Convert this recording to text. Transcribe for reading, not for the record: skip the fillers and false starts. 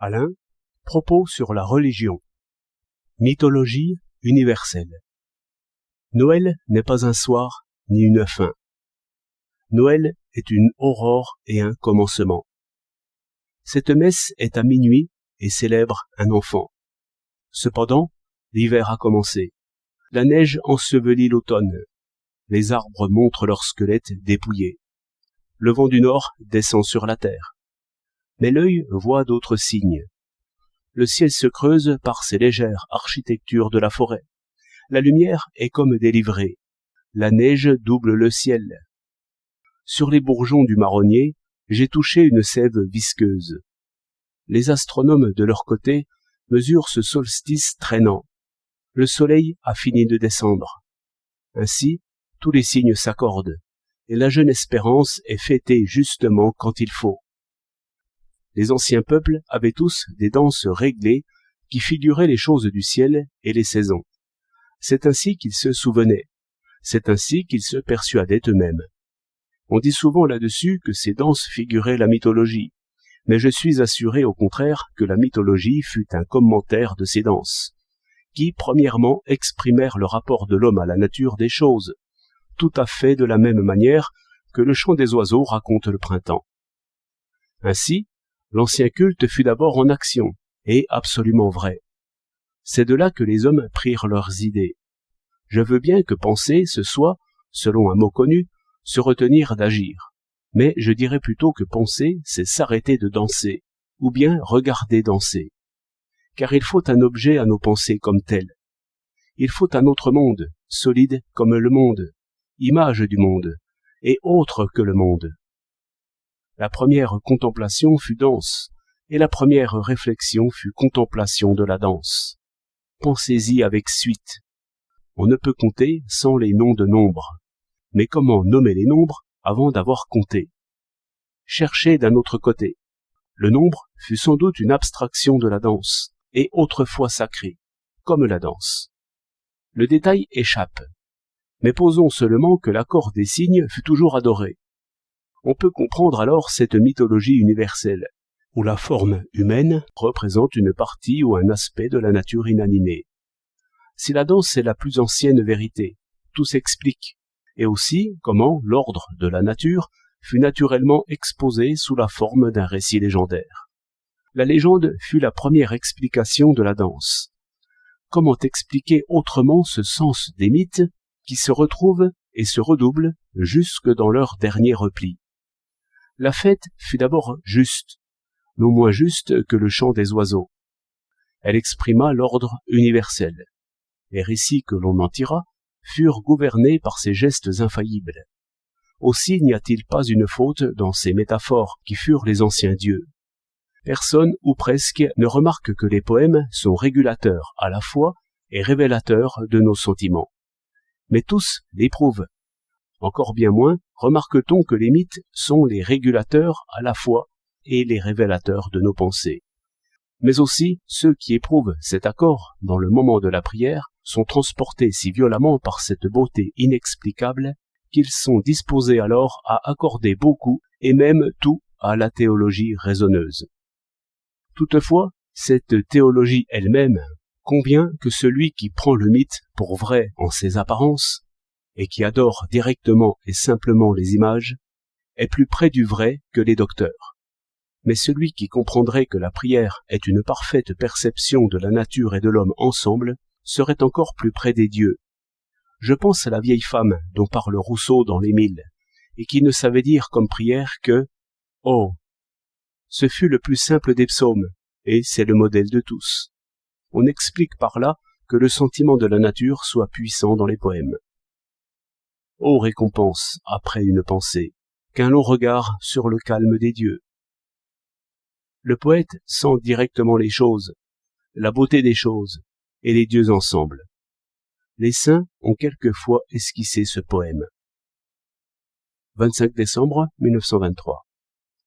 Alain, propos sur la religion. Mythologie universelle. Noël n'est pas un soir ni une fin. Noël est une aurore et un commencement. Cette messe est à minuit et célèbre un enfant. Cependant, l'hiver a commencé. La neige ensevelit l'automne. Les arbres montrent leurs squelettes dépouillés. Le vent du nord descend sur la terre. Mais l'œil voit d'autres signes. Le ciel se creuse par ces légères architectures de la forêt. La lumière est comme délivrée. La neige double le ciel. Sur les bourgeons du marronnier, j'ai touché une sève visqueuse. Les astronomes de leur côté mesurent ce solstice traînant. Le soleil a fini de descendre. Ainsi, tous les signes s'accordent, et la jeune espérance est fêtée justement quand il faut. Les anciens peuples avaient tous des danses réglées qui figuraient les choses du ciel et les saisons. C'est ainsi qu'ils se souvenaient, c'est ainsi qu'ils se persuadaient eux-mêmes. On dit souvent là-dessus que ces danses figuraient la mythologie, mais je suis assuré au contraire que la mythologie fut un commentaire de ces danses, qui, premièrement, exprimèrent le rapport de l'homme à la nature des choses, tout à fait de la même manière que le chant des oiseaux raconte le printemps. Ainsi, l'ancien culte fut d'abord en action, et absolument vrai. C'est de là que les hommes prirent leurs idées. Je veux bien que penser, ce soit, selon un mot connu, se retenir d'agir. Mais je dirais plutôt que penser, c'est s'arrêter de danser, ou bien regarder danser. Car il faut un objet à nos pensées comme tel. Il faut un autre monde, solide comme le monde, image du monde, et autre que le monde. La première contemplation fut danse, et la première réflexion fut contemplation de la danse. Pensez-y avec suite. On ne peut compter sans les noms de nombres. Mais comment nommer les nombres avant d'avoir compté? Cherchez d'un autre côté. Le nombre fut sans doute une abstraction de la danse, et autrefois sacrée, comme la danse. Le détail échappe. Mais posons seulement que l'accord des signes fut toujours adoré. On peut comprendre alors cette mythologie universelle, où la forme humaine représente une partie ou un aspect de la nature inanimée. Si la danse est la plus ancienne vérité, tout s'explique, et aussi comment l'ordre de la nature fut naturellement exposé sous la forme d'un récit légendaire. La légende fut la première explication de la danse. Comment expliquer autrement ce sens des mythes qui se retrouvent et se redoublent jusque dans leur dernier repli? La fête fut d'abord juste, non moins juste que le chant des oiseaux. Elle exprima l'ordre universel. Les récits que l'on en tira furent gouvernés par ces gestes infaillibles. Aussi n'y a-t-il pas une faute dans ces métaphores qui furent les anciens dieux. Personne, ou presque, ne remarque que les poèmes sont régulateurs à la fois et révélateurs de nos sentiments. Mais tous l'éprouvent. Encore bien moins remarque-t-on que les mythes sont les régulateurs à la fois et les révélateurs de nos pensées. Mais aussi, ceux qui éprouvent cet accord dans le moment de la prière sont transportés si violemment par cette beauté inexplicable qu'ils sont disposés alors à accorder beaucoup et même tout à la théologie raisonneuse. Toutefois, cette théologie elle-même convient que celui qui prend le mythe pour vrai en ses apparences et qui adore directement et simplement les images est plus près du vrai que les docteurs. Mais celui qui comprendrait que la prière est une parfaite perception de la nature et de l'homme ensemble serait encore plus près des dieux. Je pense à la vieille femme dont parle Rousseau dans l'Émile, et qui ne savait dire comme prière que « Oh !» Ce fut le plus simple des psaumes, et c'est le modèle de tous. On explique par là que le sentiment de la nature soit puissant dans les poèmes. Ô récompense, après une pensée, qu'un long regard sur le calme des dieux. Le poète sent directement les choses, la beauté des choses, et les dieux ensemble. Les saints ont quelquefois esquissé ce poème. 25 décembre 1923.